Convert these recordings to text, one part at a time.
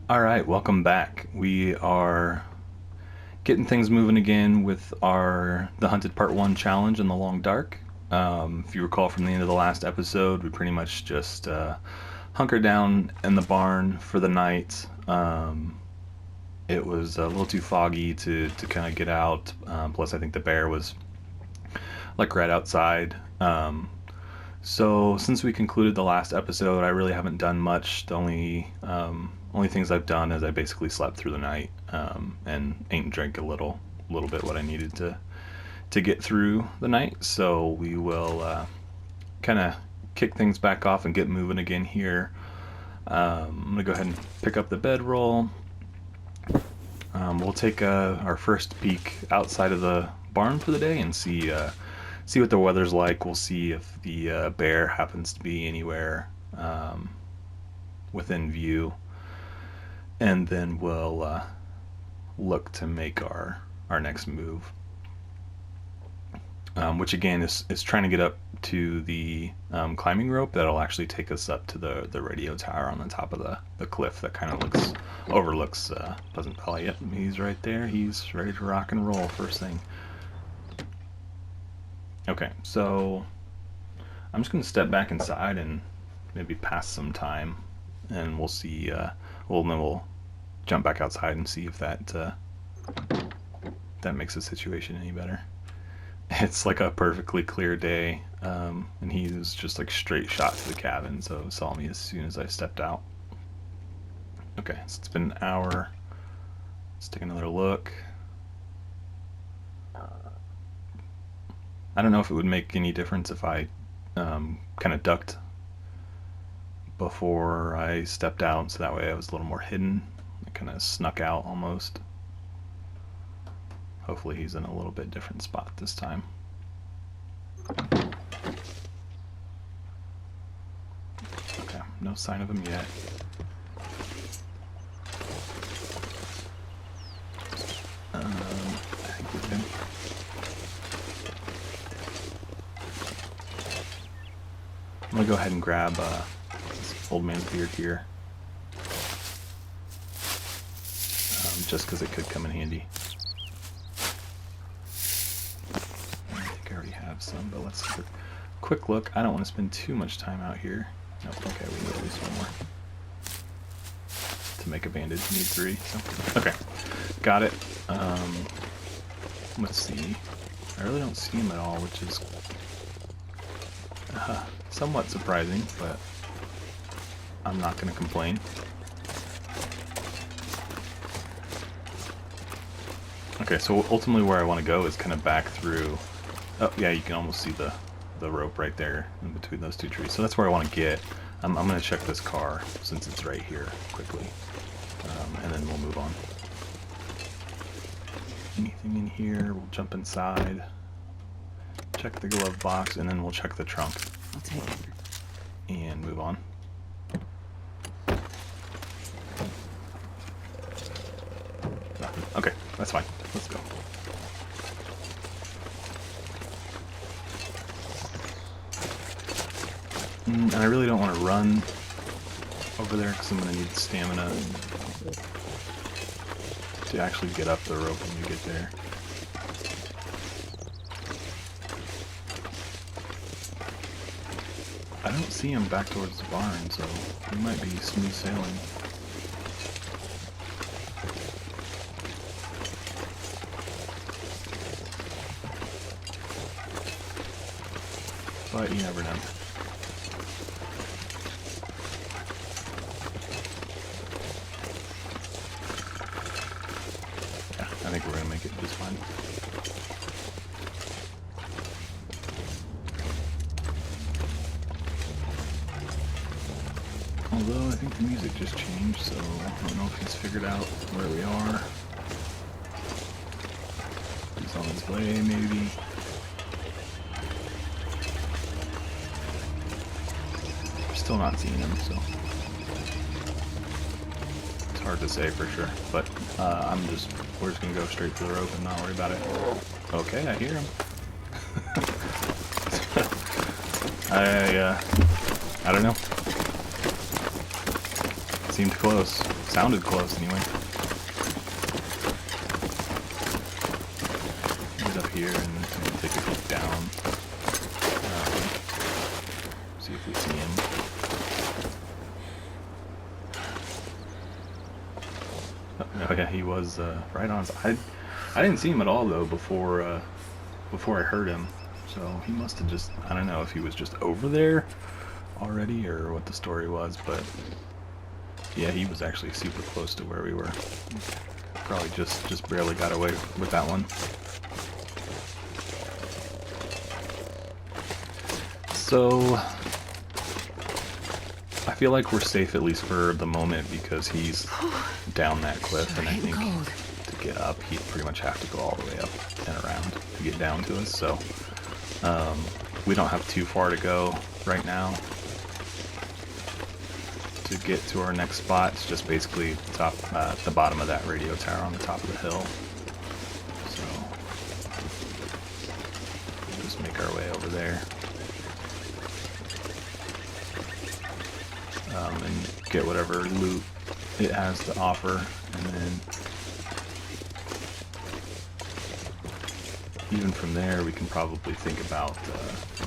All right, welcome back. We are getting things moving again with our The Hunted Part 1 challenge in the Long Dark. If you recall from the end of the last episode, we pretty much just hunkered down in the barn for the night. It was a little too foggy to kind of get out. Plus, I think the bear was like right outside. So since we concluded the last episode, I really haven't done much. The only things I've done is I basically slept through the night and ate and drank a little bit what I needed to get through the night. So we will kind of kick things back off and get moving again here. I'm gonna go ahead and pick up the bedroll. We'll take our first peek outside of the barn for the day and see what the weather's like. We'll see if the bear happens to be anywhere within view, and then we'll look to make our next move, which again is trying to get up to the climbing rope that'll actually take us up to the radio tower on the top of the cliff that kind of overlooks Pleasant Valley. Yep, he's right there. He's ready to rock and roll first thing. Okay, so I'm just going to step back inside and maybe pass some time, and we'll see. Then we'll jump back outside and see if that makes the situation any better. It's like a perfectly clear day, and he was just like straight shot to the cabin, so saw me as soon as I stepped out. Okay, so it's been an hour. Let's take another look. I don't know if it would make any difference if I kind of ducked before I stepped out, so that way I was a little more hidden. I kind of snuck out almost. Hopefully he's in a little bit different spot this time. Okay, no sign of him yet. I think we're good. I'm gonna go ahead and grab this old man's beard here, just because it could come in handy. I think I already have some, but let's take a quick look. I don't want to spend too much time out here. Nope, okay, we need at least one more. To make a bandage, we need 3. So. Okay, got it. Let's see. I really don't see him at all, which is somewhat surprising, but I'm not going to complain. Okay, so ultimately where I want to go is kind of back through. Oh yeah, you can almost see the rope right there in between those 2 trees. So that's where I want to get. I'm going to check this car since it's right here quickly, and then we'll move on. Anything in here? We'll jump inside, check the glove box, and then we'll check the trunk. I'll take it. And move on. Nothing. Okay, that's fine. Let's go. And I really don't want to run over there because I'm going to need stamina to actually get up the rope when we get there. I don't see him back towards the barn, so he might be smooth sailing. But you never know. Yeah, I think we're gonna make it just fine. Although I think the music just changed, so I don't know if he's figured out where we are. He's on his way, maybe. Still not seeing him, so it's hard to say for sure. But we're just gonna go straight for the rope and not worry about it. Okay, I hear him. I don't know. seemed close. Sounded close, anyway. Get up here and take a peek down. See if we see him. Oh yeah, he was right on. I didn't see him at all though before I heard him. So he must have just, I don't know if he was just over there already or what the story was, but yeah, he was actually super close to where we were. Probably just barely got away with that one. So I feel like we're safe at least for the moment because he's down that cliff, and I think to get up he'd pretty much have to go all the way up and around to get down to us. So we don't have too far to go right now to get to our next spot. It's just basically the bottom of that radio tower on the top of the hill. So we'll just make our way over there. And get whatever loot it has to offer, and then even from there we can probably think about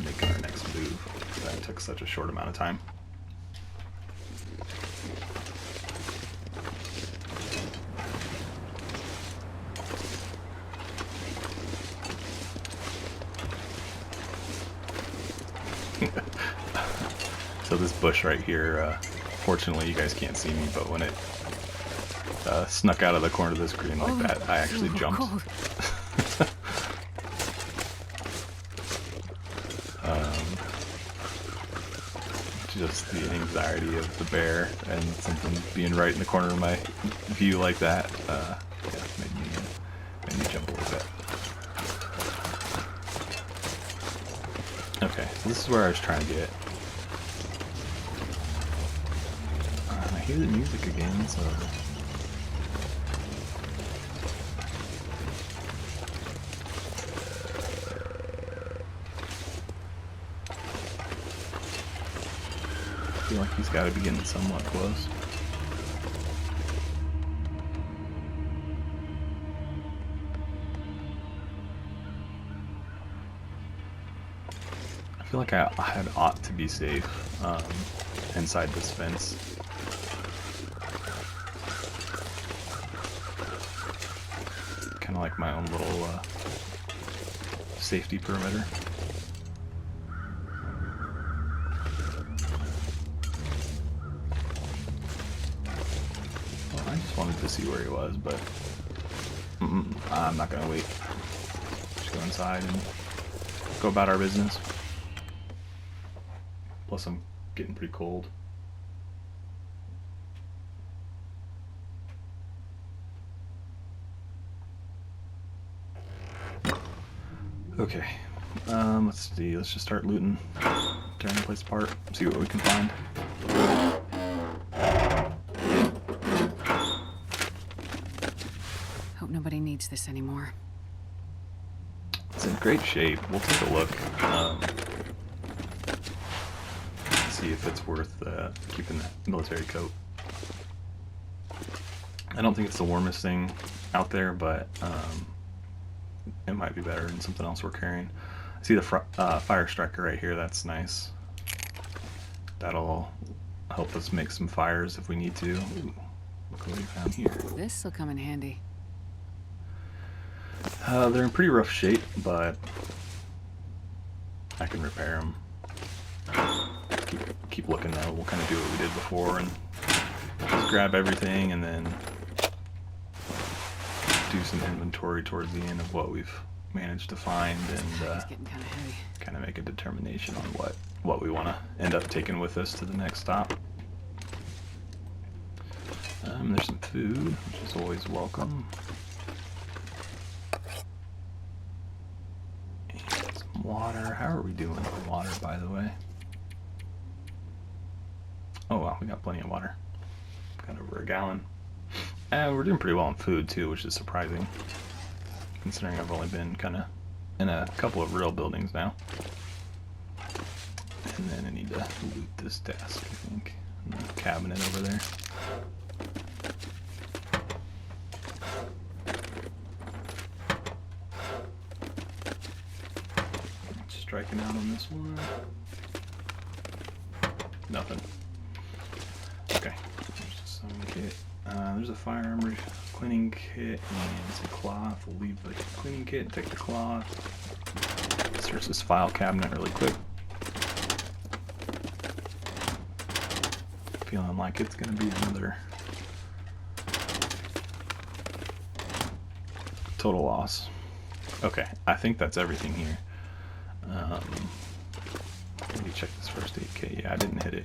making our next move. That took such a short amount of time. So this bush right here, fortunately you guys can't see me, but when it snuck out of the corner of the screen like that, I actually jumped. Just the anxiety of the bear and something being right in the corner of my view like that, yeah, made me jump a little bit. Okay, so this is where I was trying to get. I hear the music again, so I feel like he's got to be getting somewhat close. I feel like I had ought to be safe inside this fence. Kind of like my own little safety perimeter. Well, I just wanted to see where he was, but I'm not gonna wait. Just go inside and go about our business. Plus I'm getting pretty cold. Okay, let's see, let's just start looting, tearing the place apart, see what we can find. Hope nobody needs this anymore. It's in great shape. We'll take a look. See if it's worth keeping that military coat. I don't think it's the warmest thing out there, but it might be better than something else we're carrying. I see the fire striker right here. That's nice. That'll help us make some fires if we need to. Ooh, look what we found here. This'll come in handy. They're in pretty rough shape, but I can repair them. Keep looking though. We'll kind of do what we did before and just grab everything and then do some inventory towards the end of what we've managed to find, and kind of make a determination on what we want to end up taking with us to the next stop. There's some food, which is always welcome. And some water. How are we doing with water, by the way? Oh wow, we got plenty of water. Got over a gallon. And we're doing pretty well on food too, which is surprising, considering I've only been kind of in a couple of real buildings now. And then I need to loot this desk, I think. in the cabinet over there. Striking out on this one. Nothing. Okay. There's a sewing kit. There's a firearm cleaning kit and some cloth. We'll leave the cleaning kit and take the cloth. Search this file cabinet really quick. Feeling like it's going to be another total loss. Okay, I think that's everything here. Let me check this first aid kit. Yeah, I didn't hit it.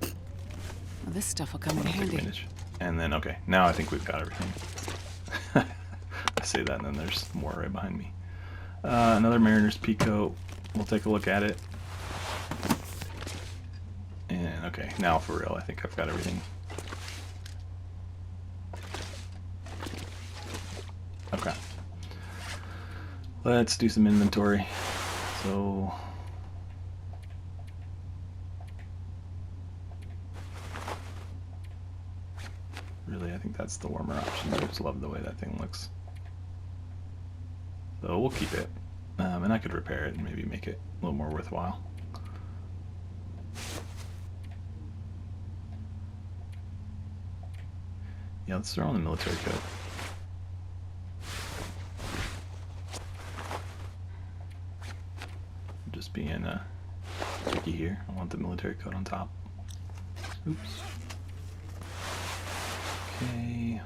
Well, this stuff will come in handy. And then, okay, now I think we've got everything. I say that and then there's more right behind me. Another Mariner's Peacoat. We'll take a look at it. And okay, now for real, I think I've got everything. Okay. Let's do some inventory. So really, I think that's the warmer option. I just love the way that thing looks. So we'll keep it. And I could repair it and maybe make it a little more worthwhile. Yeah, let's throw on the military coat. Just being picky here. I want the military coat on top. Oops. Okay.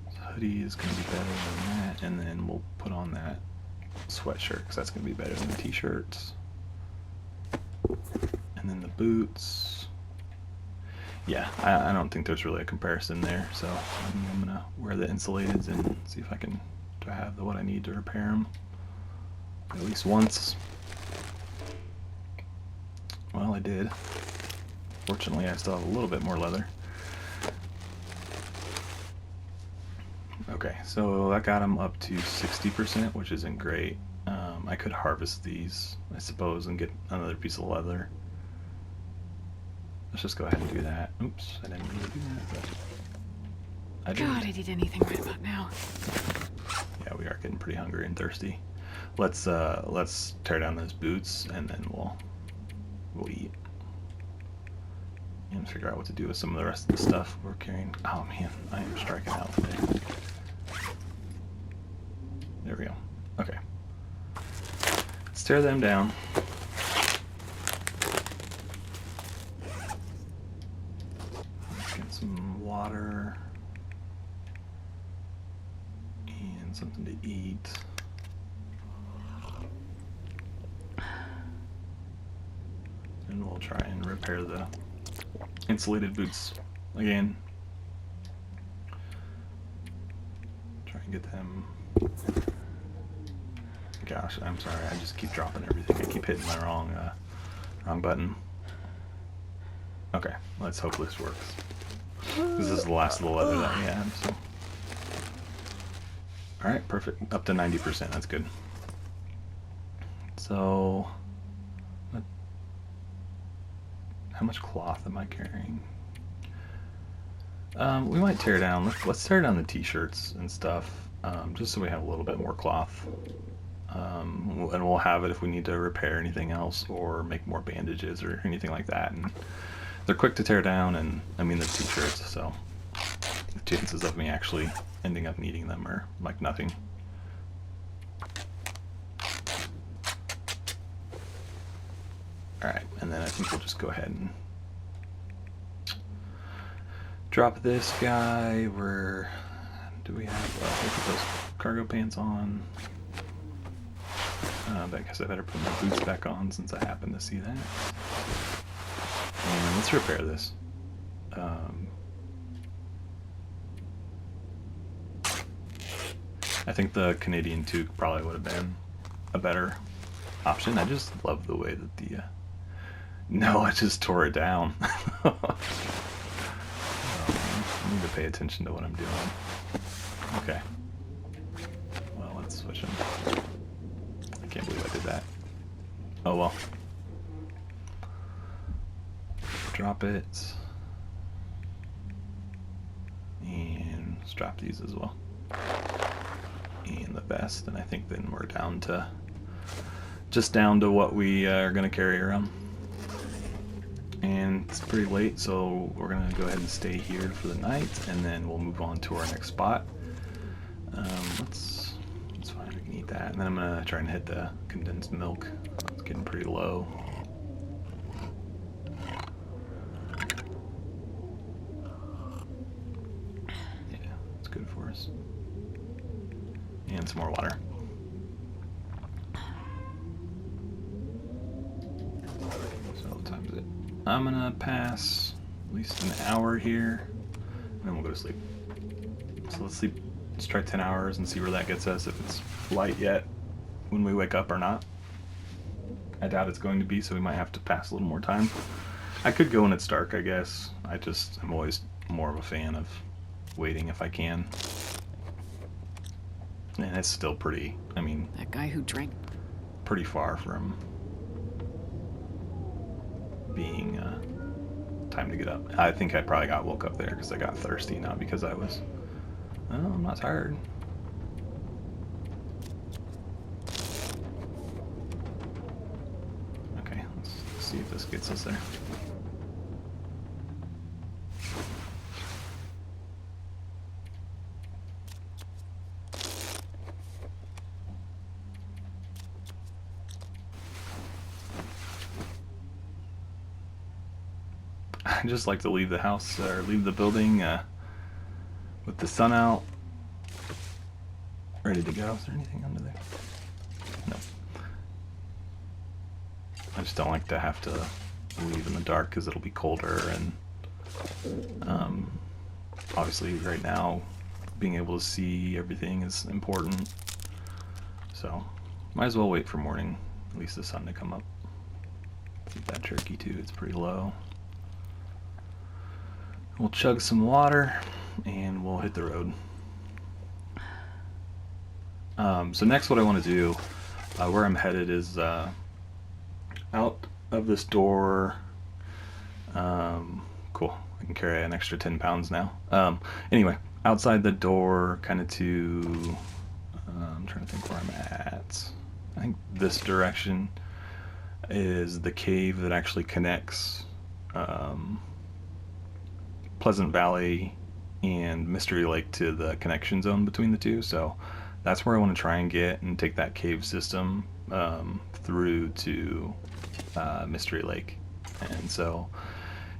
This hoodie is going to be better than that, and then we'll put on that sweatshirt because that's going to be better than the t-shirts. And then the boots. Yeah, I don't think there's really a comparison there, so I think I'm going to wear the insulateds and see if I can do I have what I need to repair them at least once. Well, I did. Fortunately, I still have a little bit more leather. Okay, so that got them up to 60%, which isn't great. I could harvest these, I suppose, and get another piece of leather. Let's just go ahead and do that. Oops, I didn't really do that, but I did. God, I'd eat anything right about now. Yeah, we are getting pretty hungry and thirsty. Let's tear down those boots and then we'll eat and figure out what to do with some of the rest of the stuff we're carrying. Oh man, I am striking out today. There we go. Okay. Let's tear them down. Let's get some water and something to eat. And we'll try and repair the insulated boots again. Try and get them. Gosh, I'm sorry. I just keep dropping everything. I keep hitting my wrong button. Okay, let's hope this works. This is the last of the leather that we have. So, all right, perfect. Up to 90%. That's good. So, how much cloth am I carrying? We might tear down. Let's tear down the t-shirts and stuff, just so we have a little bit more cloth. And we'll have it if we need to repair anything else or make more bandages or anything like that. And they're quick to tear down, and I mean they're t-shirts, so the chances of me actually ending up needing them are like nothing. Alright, and then I think we'll just go ahead and drop this guy. Do we have, we'll put those cargo pants on. I guess I better put my boots back on since I happen to see that. And let's repair this. I think the Canadian toque probably would have been a better option. I just love the way that the... No, I just tore it down. I need to pay attention to what I'm doing. Okay. Well, let's switch them. I can't believe I did that. Oh well. drop it. And let's drop these as well. And the vest, and I think then we're down to what we are going to carry around. And it's pretty late, so we're going to go ahead and stay here for the night, and then we'll move on to our next spot. That's fine, we can eat that. And then I'm going to try and hit the condensed milk. It's getting pretty low. Yeah, it's good for us. And some more water. So what time is it? I'm gonna pass at least an hour here, and then we'll go to sleep. So let's sleep. Let's try 10 hours and see where that gets us, if it's light yet when we wake up or not. I doubt it's going to be, so we might have to pass a little more time. I could go when it's dark, I guess. I'm always more of a fan of waiting if I can. And it's still pretty, I mean... That guy who drank... pretty far from being time to get up. I think I probably got woke up there because I got thirsty, not because I was... Oh, I'm not tired. Okay, let's see if this gets us there. I just like to leave the house, or leave the building with the sun out, ready to go. Is there anything under there? No. I just don't like to have to leave in the dark because it'll be colder, and obviously right now being able to see everything is important. So might as well wait for morning, at least the sun to come up. Keep that turkey too, it's pretty low. We'll chug some water and we'll hit the road. So next what I want to do, where I'm headed is out of this door. Cool, I can carry an extra 10 pounds now. Anyway, outside the door, kind of to, I'm trying to think where I'm at. I think this direction is the cave that actually connects Pleasant Valley and Mystery Lake to the connection zone between the two. So that's where I want to try and get and take that cave system through to Mystery Lake. And so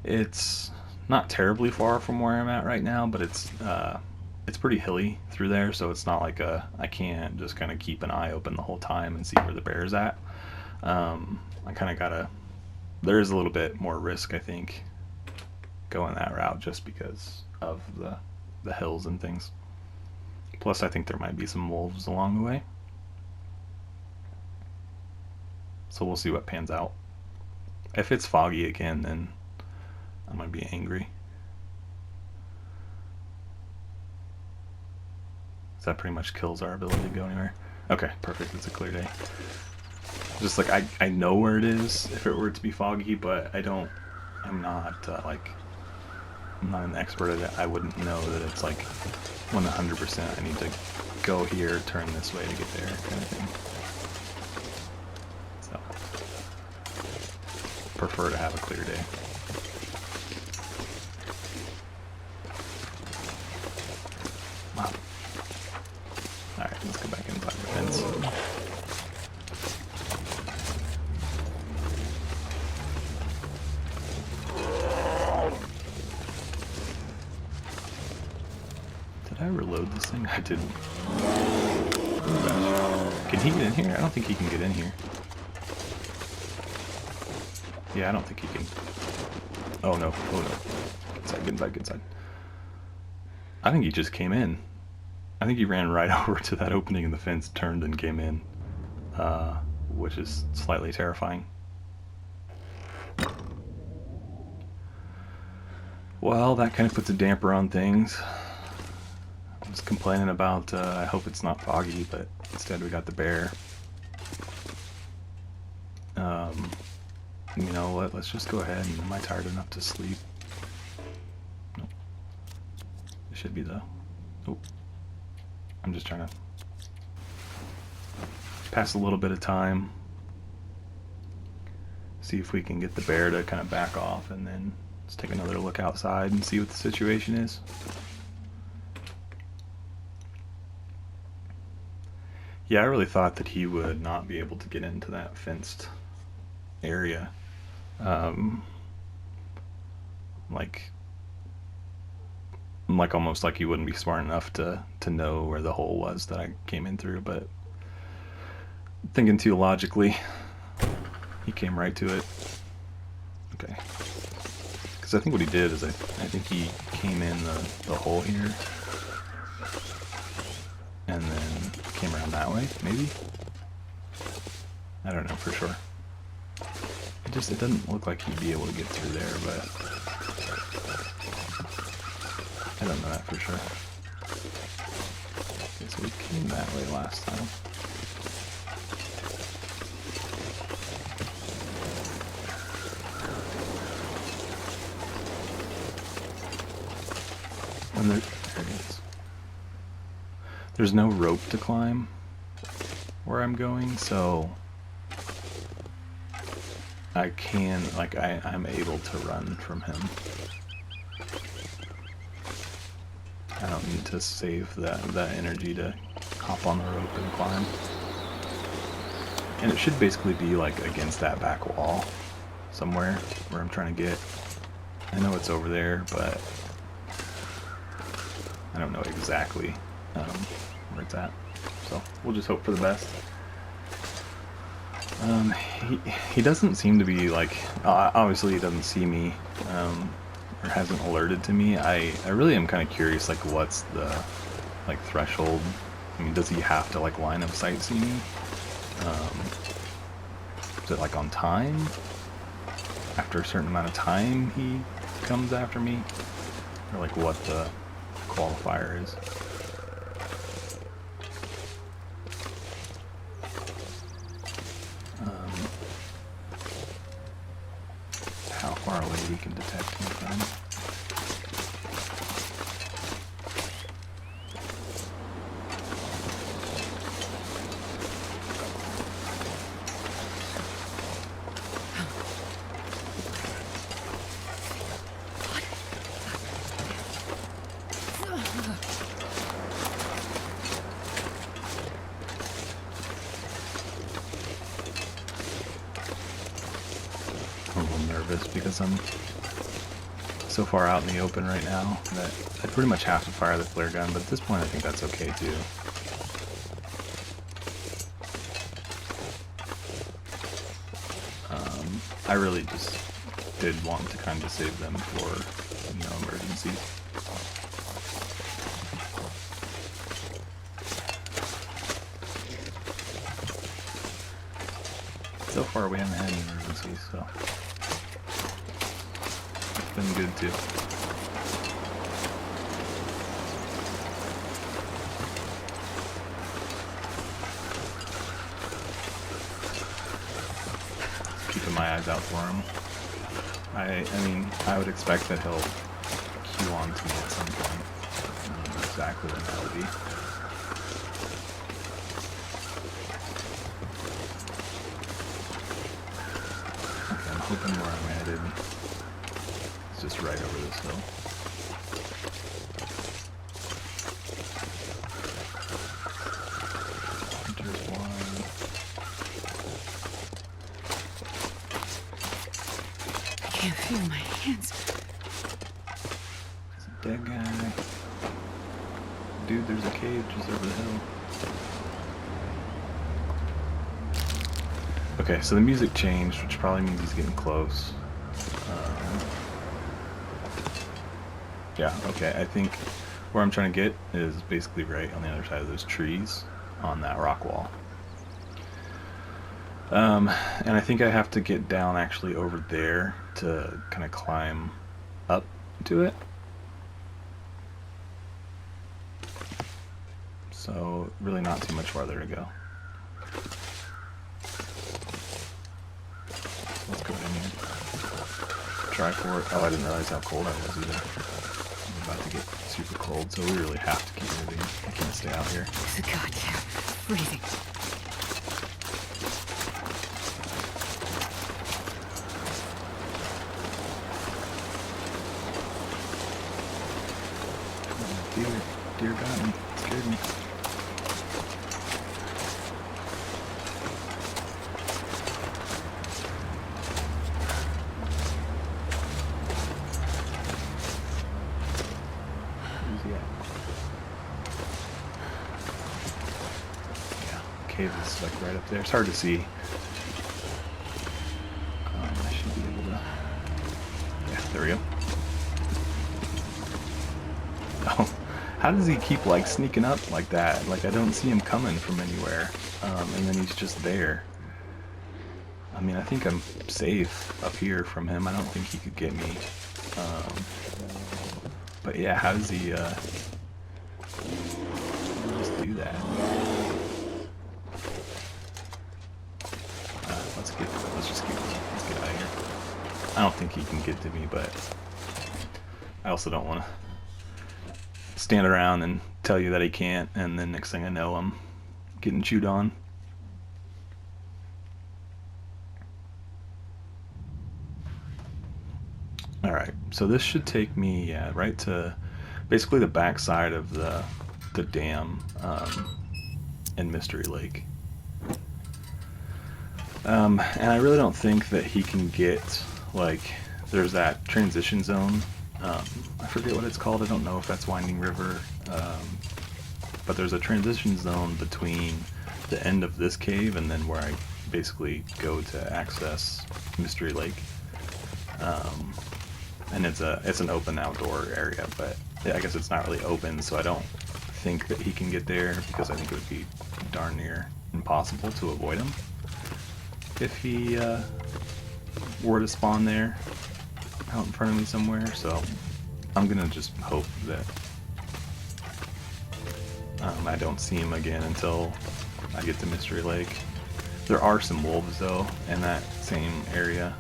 it's not terribly far from where I'm at right now, but it's pretty hilly through there, so it's not like I can't just kind of keep an eye open the whole time and see where the bear's at. I kind of gotta, there is a little bit more risk, I think, going that route just because of the hills and things. Plus I think there might be some wolves along the way. So we'll see what pans out. If it's foggy again, then I'm gonna be angry. So that pretty much kills our ability to go anywhere. Okay, perfect, it's a clear day. Just like I know where it is if it were to be foggy, but I'm not I'm not an expert at it. I wouldn't know that it's like 100% I need to go here, turn this way to get there, kind of thing. So, prefer to have a clear day. Wow. Alright, let's go back inside the fence. Did I reload this thing? I didn't. Oh gosh. Can he get in here? I don't think he can get in here. Yeah, I don't think he can. Oh no, oh no. Get inside, get inside, get inside. I think he just came in. I think he ran right over to that opening in the fence, turned and came in. Which is slightly terrifying. Well, that kind of puts a damper on things. I was complaining about, I hope it's not foggy, but instead we got the bear. You know what? Let's just go ahead. And am I tired enough to sleep? Nope. It should be though. Oh, I'm just trying to pass a little bit of time. See if we can get the bear to kind of back off, and then let's take another look outside and see what the situation is. Yeah, I really thought that he would not be able to get into that fenced area. Um, like, almost like he wouldn't be smart enough to know where the hole was that I came in through. But thinking too logically, he came right to it. Okay. Because I think what he did is I think he came in the hole here and then came around that way, maybe? I don't know for sure. It doesn't look like he'd be able to get through there, but I don't know that for sure. Okay, so we came that way last time. And there it is. There's no rope to climb where I'm going, so I can, I'm able to run from him. I don't need to save that energy to hop on the rope and climb. And it should basically be like against that back wall somewhere where I'm trying to get. I know it's over there, but I don't know exactly where it's at. So we'll just hope for the best. He doesn't seem to be like, obviously he doesn't see me, or hasn't alerted to me. I really am kind of curious, like, what's the, like, threshold? I mean, does he have to, like, line of sight see me? Is it, like, on time? After a certain amount of time he comes after me? Or, like, what the qualifier is? How far away he can detect me from. I'm a little nervous because I'm so far out in the open right now that I pretty much have to fire the flare gun, but at this point I think that's okay too. I really just did want to kind of save them for, you know, emergencies. So far we haven't had any emergencies, so it's been good too. Keeping my eyes out for him. I mean, I would expect that he'll cue on to me at some point. I don't know exactly when that would be. Okay, I'm hoping where I'm headed is just right over this hill. There's one. I can't feel my hands. There's a dead guy. Dude, there's a cave just over the hill. Okay, so the music changed, which probably means he's getting close. Yeah, okay, I think where I'm trying to get is basically right on the other side of those trees on that rock wall. And I think I have to get down actually over there to kind of climb up to it. So really not too much farther to go. Let's go in here. try for it. Oh, I didn't realize how cold I was either. I'm about to get super cold, so we really have to keep moving. I can't stay out here. God, yeah. Freezing. Deer got me. Scared me. Where's he at? Yeah, cave is like right up there. It's hard to see. I should be able to. Yeah, there we go. Oh, how does he keep like sneaking up like that? Like I don't see him coming from anywhere, and then he's just there. I mean, I think I'm safe up here from him. I don't think he could get me. But yeah, how does he just do that? Let's get out of here. I don't think he can get to me, but I also don't want to stand around and tell you that he can't, and then next thing I know, I'm getting chewed on. Alright, so this should take me right to basically the back side of the dam in Mystery Lake. And I really don't think that he can get, like, there's that transition zone. I forget what it's called. I don't know if that's Winding River. But there's a transition zone between the end of this cave and then where I basically go to access Mystery Lake. And it's an open outdoor area, but I guess it's not really open, so I don't think that he can get there because I think it would be darn near impossible to avoid him if he were to spawn there out in front of me somewhere. So I'm gonna just hope that I don't see him again until I get to Mystery Lake. There are some wolves though in that same area,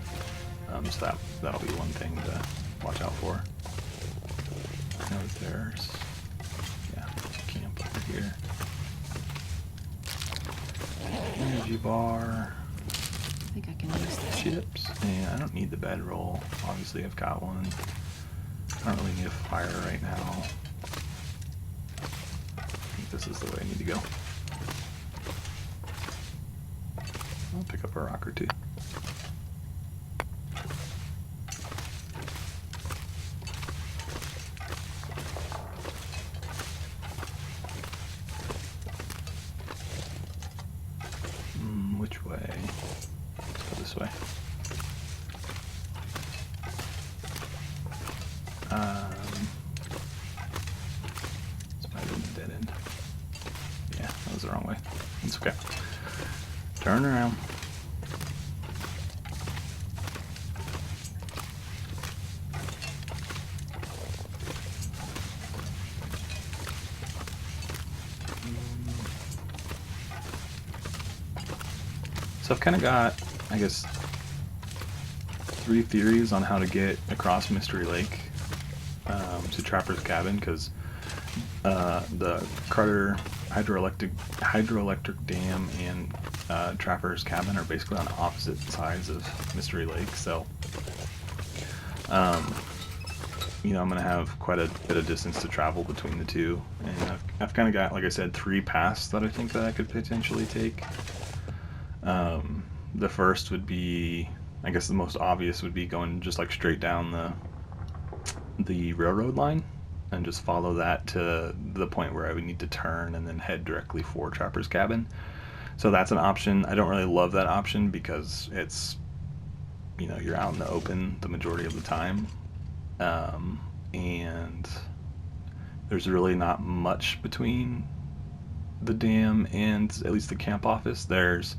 so that'll be one thing to watch out for. I know there's a camp over here. Energy bar. I think I can use this. Chips. And I don't need the bedroll. Obviously I've got one. I don't really need a fire right now. I think this is the way I need to go. I'll pick up a rock or two. Which way? Let's go this way. It's probably a dead end. Yeah, that was the wrong way. It's okay. Turn around. So I've kind of got, I guess, 3 theories on how to get across Mystery Lake to Trapper's Cabin, because the Carter hydroelectric dam and Trapper's Cabin are basically on opposite sides of Mystery Lake. So, you know, I'm going to have quite a bit of distance to travel between the two, and I've kind of got, like I said, 3 paths that I think that I could potentially take. The first would be, I guess the most obvious would be going just like straight down the railroad line and just follow that to the point where I would need to turn and then head directly for Trapper's Cabin. So that's an option. I don't really love that option because it's, you know, you're out in the open the majority of the time. And there's really not much between the dam and at least the camp office. There's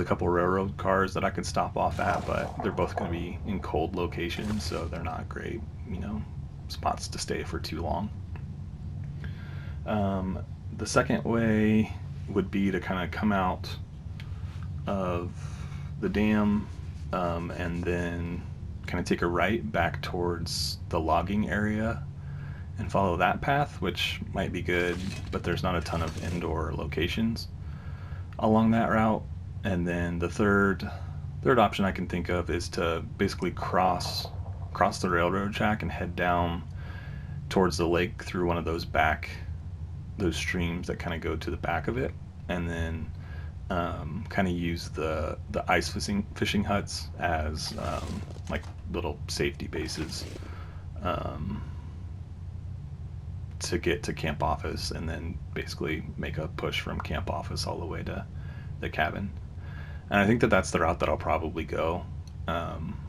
a couple railroad cars that I could stop off at, but they're both going to be in cold locations, so they're not great, you know, spots to stay for too long. The second way would be to kind of come out of the dam and then kind of take a right back towards the logging area and follow that path, which might be good, but there's not a ton of indoor locations along that route. And then the third option I can think of is to basically cross the railroad track and head down towards the lake through one of those streams that kind of go to the back of it, and then kind of use the ice fishing huts as like little safety bases um, to get to camp office, and then basically make a push from camp office all the way to the cabin. And I think that that's the route that I'll probably go. Um,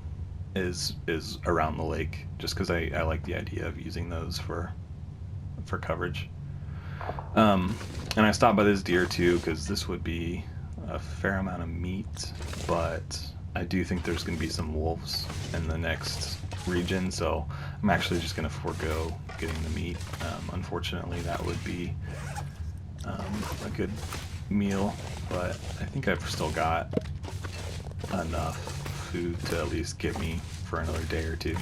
is around the lake, just because I like the idea of using those for coverage. Um, and I stopped by this deer too because this would be a fair amount of meat, but I do think there's going to be some wolves in the next region, so I'm actually just going to forego getting the meat. Unfortunately, that would be a good meal, but I think I've still got enough food to at least get me for another day or two.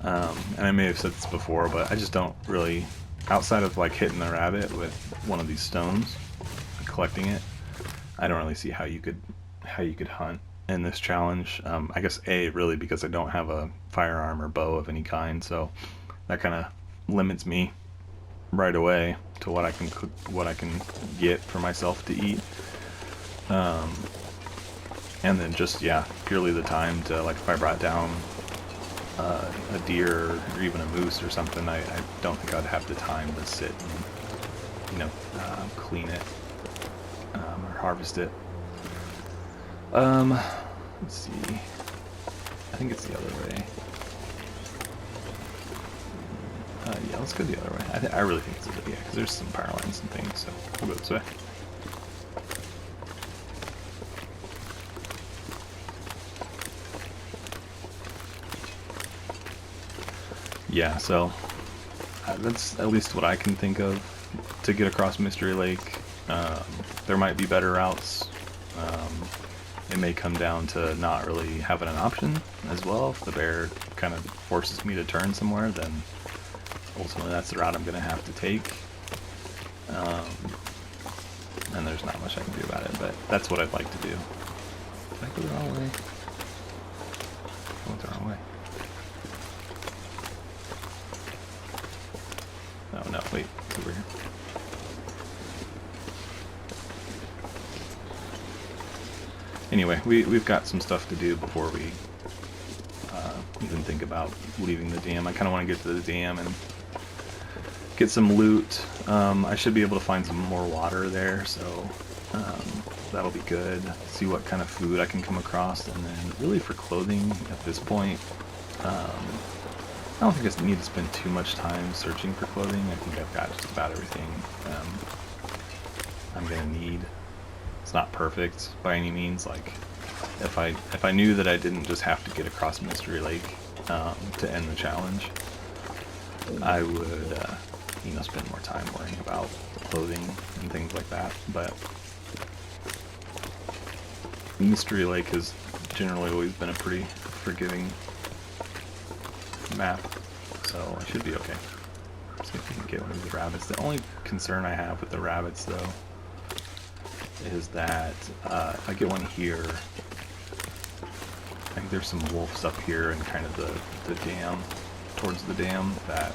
And I may have said this before, but I just don't really, outside of like hitting the rabbit with one of these stones, collecting it, I don't really see how you could hunt in this challenge. I guess really because I don't have a firearm or bow of any kind, so that kind of limits me right away to what I can cook, what I can get for myself to eat. And then just, yeah, purely the time to, like, if I brought down a deer or even a moose or something, I don't think I'd have the time to sit and, clean it or harvest it. Let's see. I think it's the other way. Yeah, let's go the other way. I really think it's the other way, yeah, because there's some power lines and things, so we'll go this way. Yeah, so that's at least what I can think of to get across Mystery Lake. There might be better routes. It may come down to not really having an option as well. If the bear kind of forces me to turn somewhere, then ultimately that's the route I'm going to have to take. And there's not much I can do about it, but that's what I'd like to do. Did I go the wrong way? I went the wrong way. Oh no, wait, it's over here. Anyway, we've got some stuff to do before we even think about leaving the dam. I kind of want to get to the dam and get some loot. I should be able to find some more water there, so that'll be good. See what kind of food I can come across, and then really for clothing at this point, I don't think I need to spend too much time searching for clothing. I think I've got just about everything I'm gonna need. It's not perfect by any means. Like, if I knew that I didn't just have to get across Mystery Lake to end the challenge, I would spend more time worrying about clothing and things like that. But Mystery Lake has generally always been a pretty forgiving map, so I should be okay. See if we can get one of the rabbits. The only concern I have with the rabbits, though, is that if I get one here, I think there's some wolves up here and kind of the dam, towards the dam, that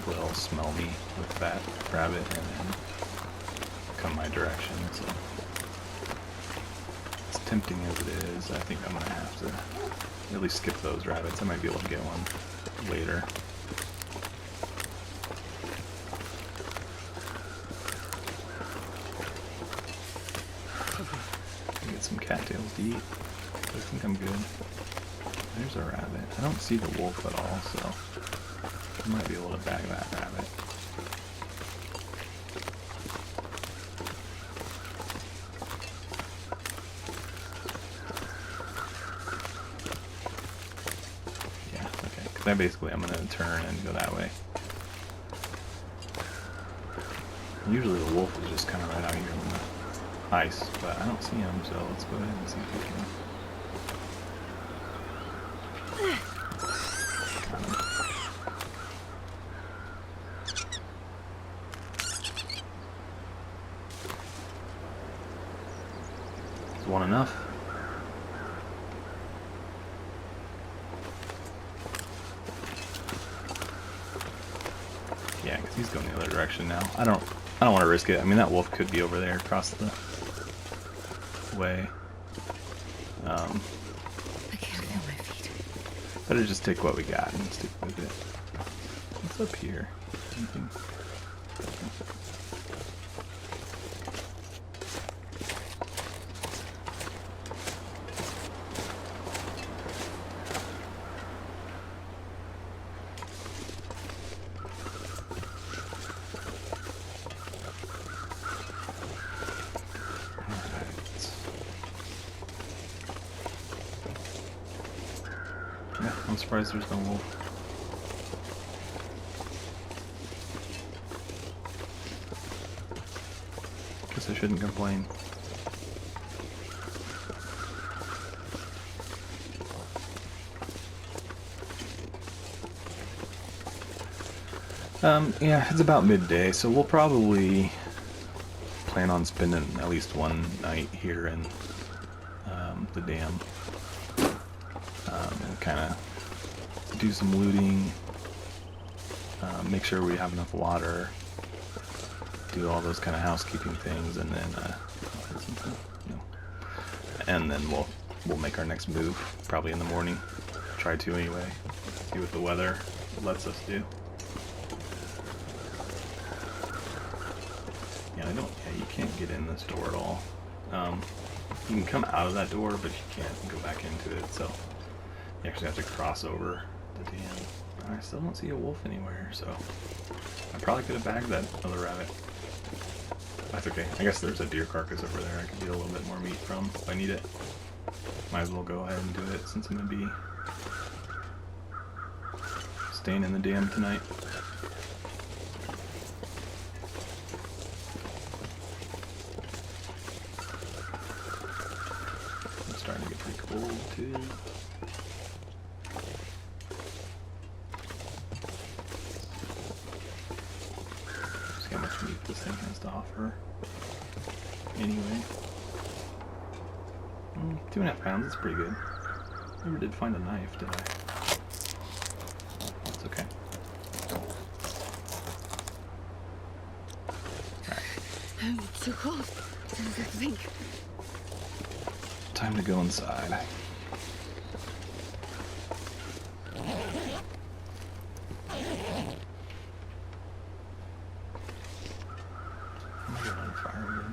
will smell me with that rabbit and then come my direction. So as tempting as it is, I think I'm gonna have to at least skip those rabbits. I might be able to get one later. Get some cattails to eat. I think I'm good. There's a rabbit. I don't see the wolf at all, so I might be able to bag that rabbit. Yeah, okay. Because I'm going to turn and go that way. Usually the wolf is just kind of right out here on the ice, but I don't see him, so let's go ahead and see if we can He's going the other direction now. I don't want to risk it. I mean, that wolf could be over there across the way. I can't feel my feet. Better just take what we got and stick with it. What's up here? Anything? Yeah, I'm surprised there's no wolf. Guess I shouldn't complain. Yeah, it's about midday, so we'll probably plan on spending at least one night here in the dam. And kind of do some looting, make sure we have enough water, do all those kind of housekeeping things, and then and then we'll make our next move probably in the morning. Try to anyway. See what the weather lets us do. Yeah, you can't get in this door at all. You can come out of that door, but you can't go back into it, so you actually have to cross over the dam. I still don't see a wolf anywhere, so I probably could have bagged that other rabbit. That's okay. I guess there's a deer carcass over there I could get a little bit more meat from if I need it. Might as well go ahead and do it since I'm going to be staying in the dam tonight. It's starting to get pretty cold too. See how much meat this thing has to offer. Anyway. 2.5 pounds, that's pretty good. Never did find a knife, did I? That's okay. Alright. I'm too cold. Does it blink? Time to go inside. I'm gonna get on firewood.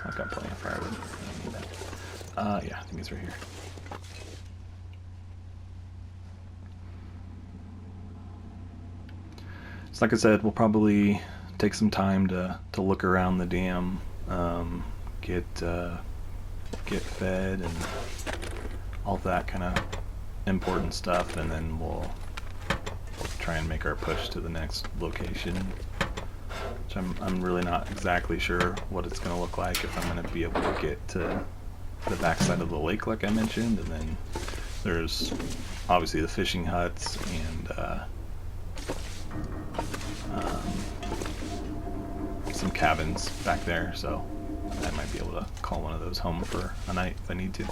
I've got plenty of firewood. I don't need that. Yeah, I think it's right here. So like I said, we'll probably take some time to look around the dam, get fed and all that kind of important stuff, and then we'll try and make our push to the next location. Which I'm really not exactly sure what it's going to look like, if I'm going to be able to get to the backside of the lake like I mentioned, and then there's obviously the fishing huts and some cabins back there, so I might be able to call one of those home for a night if I need to.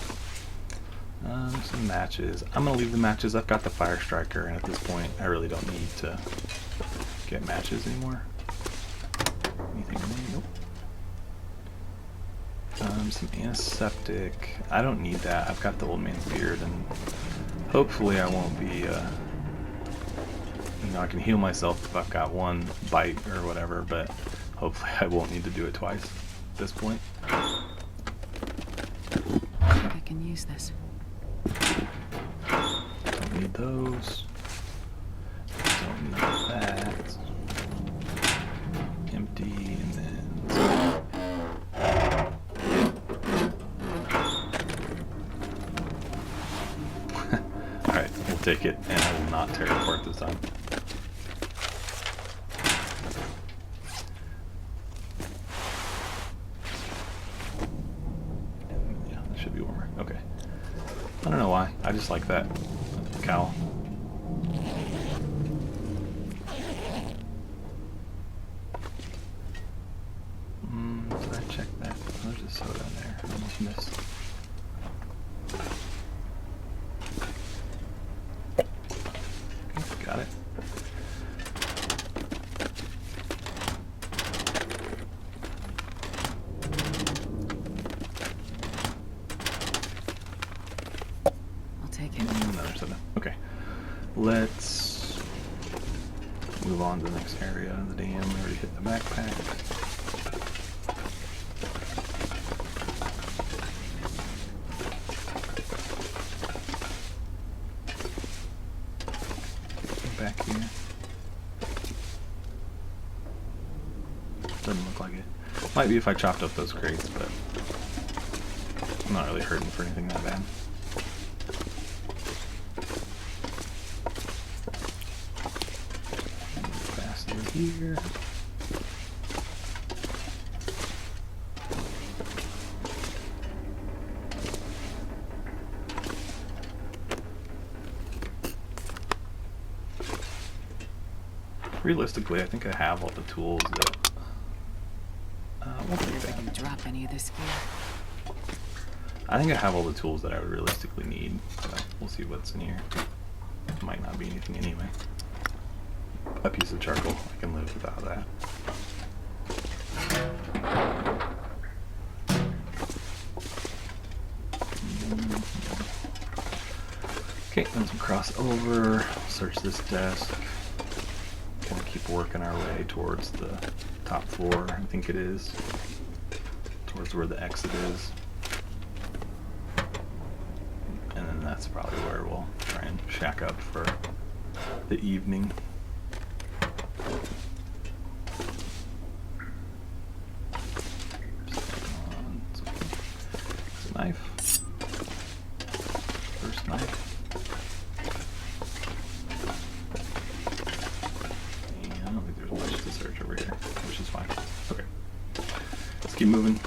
Some matches. I'm going to leave the matches. I've got the fire striker, and at this point I really don't need to get matches anymore. Anything in there? Nope. Some antiseptic. I don't need that. I've got the old man's beard, and hopefully I won't be, I can heal myself if I've got one bite or whatever, but hopefully I won't need to do it twice at this point. I think I can use this. Don't need those. Don't need that. Empty, and then... Alright, we'll take it, and I will not tear it apart this time. Yeah, that should be warmer. Okay. I don't know why. I just like that cowl. Did I check that? There's a soda in there. I almost missed. Okay, got it. take it. Another 7. Okay. Let's move on to the next area. The dam. We already hit the backpack. Back here. Doesn't look like it. Might be if I chopped up those crates, but I'm not really hurting for anything that bad. Fast through here. Realistically, I think I have all the tools that If I can drop any of this gear. I think I have all the tools that I would realistically need, so we'll see what's in here. Might not be anything anyway. A piece of charcoal, I can live without that. Okay, then some cross over, search this desk. Kind of keep working our way towards the top floor, I think it is. Towards where the exit is. And then that's probably where we'll try and shack up for the evening. It's a knife. First knife. And I don't think there's much to search over here, which is fine. Okay. Let's keep moving.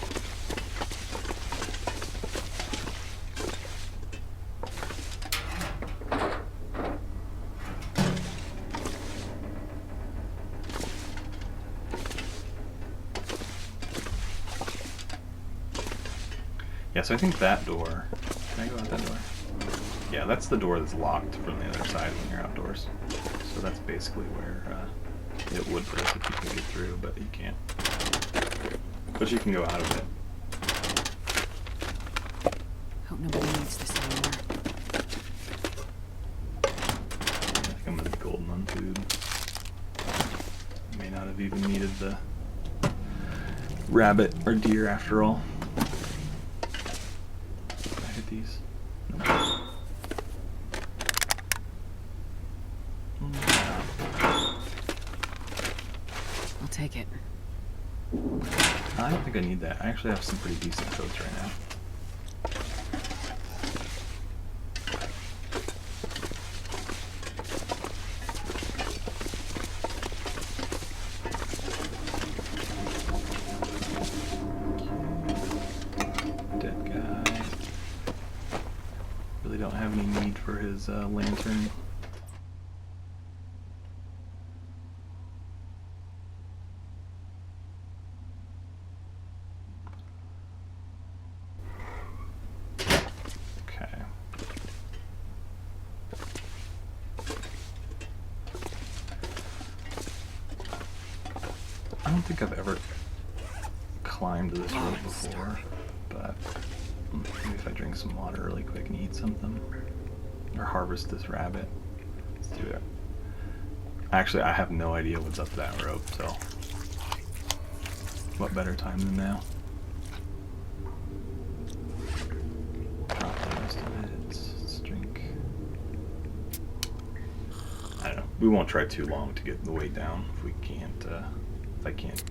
Yeah, so I think that door, can I go out that door? Yeah, that's the door that's locked from the other side when you're outdoors. So that's basically where it would put us if you can get through, but you can't. But you can go out of it. Hope nobody needs this anymore. I think I'm gonna be golden on food. May not have even needed the rabbit or deer after all. Did I hit these? No. I'll take it. I don't think I need that. I actually have some pretty decent coats right now. Dead guy. Really don't have any need for his lantern. I don't think I've ever climbed this rope before, but maybe if I drink some water really quick and eat something, or harvest this rabbit. Let's do it. Actually, I have no idea what's up that rope, so what better time than now? Drop the rest of it. Let's drink. I don't know. We won't try too long to get the weight down if we can't. If I can't.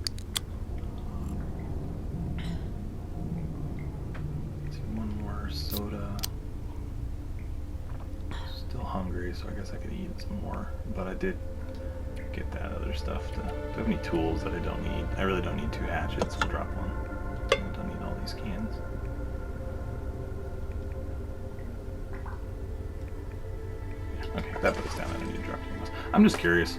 Let's see, one more soda. Still hungry, so I guess I could eat some more. But I did get that other stuff. Do I have any tools that I don't need? I really don't need 2 hatchets. We'll drop one. I don't need all these cans. Yeah, okay, that puts down. I don't need to drop anything else. I'm just curious.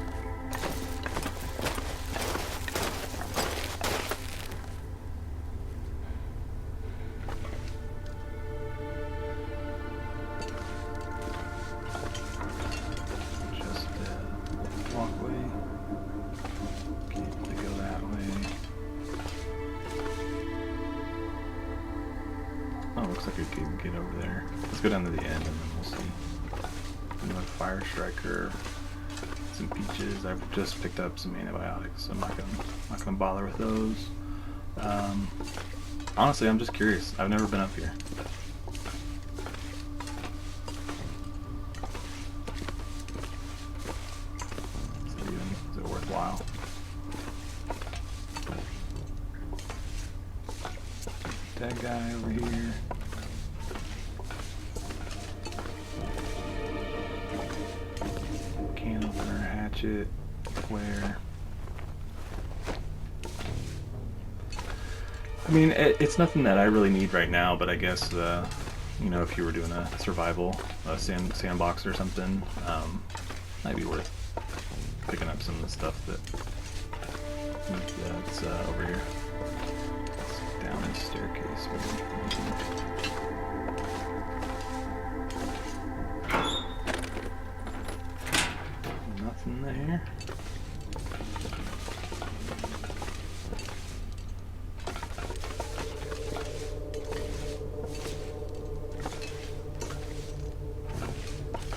Oh, looks like we can get over there. Let's go down to the end and then we'll see. another fire striker, some peaches. I've just picked up some antibiotics, so I'm not gonna bother with those. Honestly, I'm just curious. I've never been up here. Is it worthwhile? That guy over here. Can opener, hatchet, flare. I mean, it's nothing that I really need right now, but I guess, you know, if you were doing a survival, sandbox or something, might be worth picking up some of the stuff that's over here. It's down the staircase. Nothing there.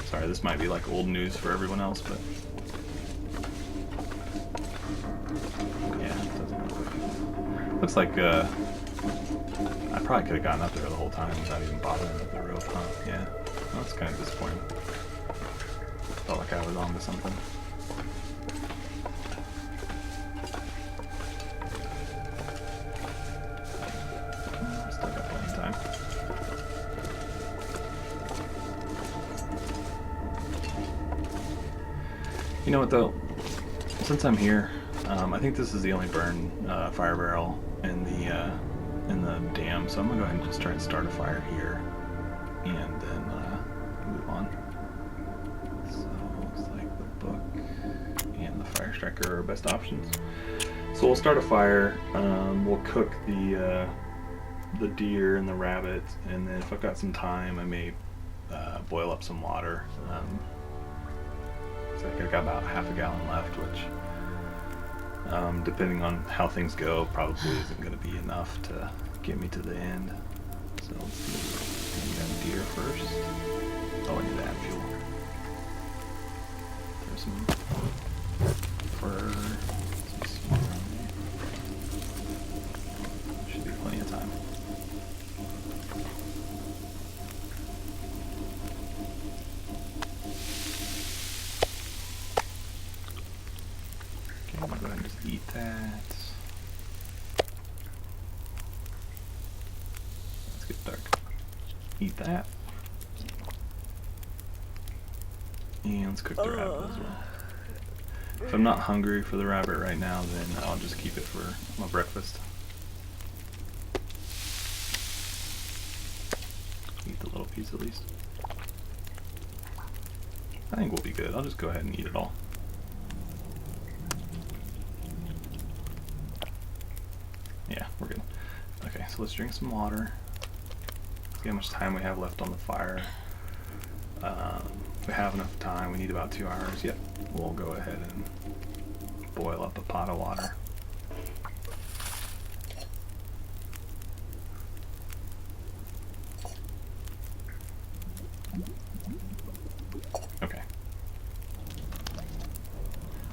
Sorry, this might be like old news for everyone else, but yeah, it doesn't looks like I probably could have gotten up there the whole time without even bothering with the rope, huh? Yeah, that's kind of disappointing. Felt like I was onto something. Still got plenty of time. You know what though? Since I'm here, I think this is the only burn fire barrel in the dam, so I'm gonna go ahead and just try and start a fire here, and then move on. So looks like the book and the fire striker are our best options. So we'll start a fire. We'll cook the deer and the rabbit, and then if I've got some time, I may boil up some water. So I've got about half a gallon left, which, depending on how things go, probably isn't going to be enough to get me to the end. So let's see. We got deer first. Oh, I need to add fuel. There's some fur. Some seed around there. Should be plenty of time. Okay, I'm gonna go ahead and just eat that. Let's get dark. Eat that. And let's cook the rabbit as well. If I'm not hungry for the rabbit right now, then I'll just keep it for my breakfast. Eat the little piece at least. I think we'll be good. I'll just go ahead and eat it all. Yeah, we're good. Okay, so let's drink some water. See how much time we have left on the fire. If we have enough time, we need about 2 hours. Yep, we'll go ahead and boil up a pot of water. Okay.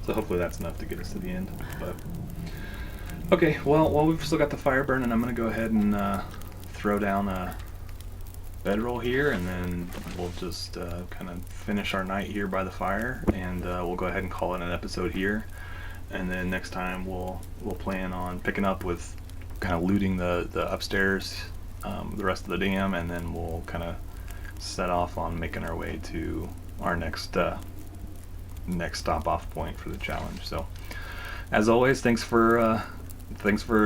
So hopefully that's enough to get us to the end. But okay, well, while we've still got the fire burning, I'm going to go ahead and throw down a bedroll here, and then we'll just kind of finish our night here by the fire, and we'll go ahead and call it an episode here. And then next time we'll plan on picking up with kind of looting the upstairs, the rest of the dam, and then we'll kind of set off on making our way to our next stop off point for the challenge. So as always, thanks for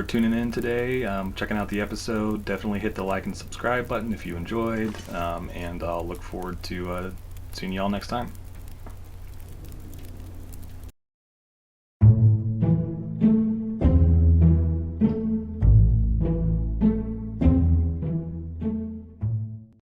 tuning in today, checking out the episode. Definitely hit the like and subscribe button if you enjoyed, and I'll look forward to seeing you all next time.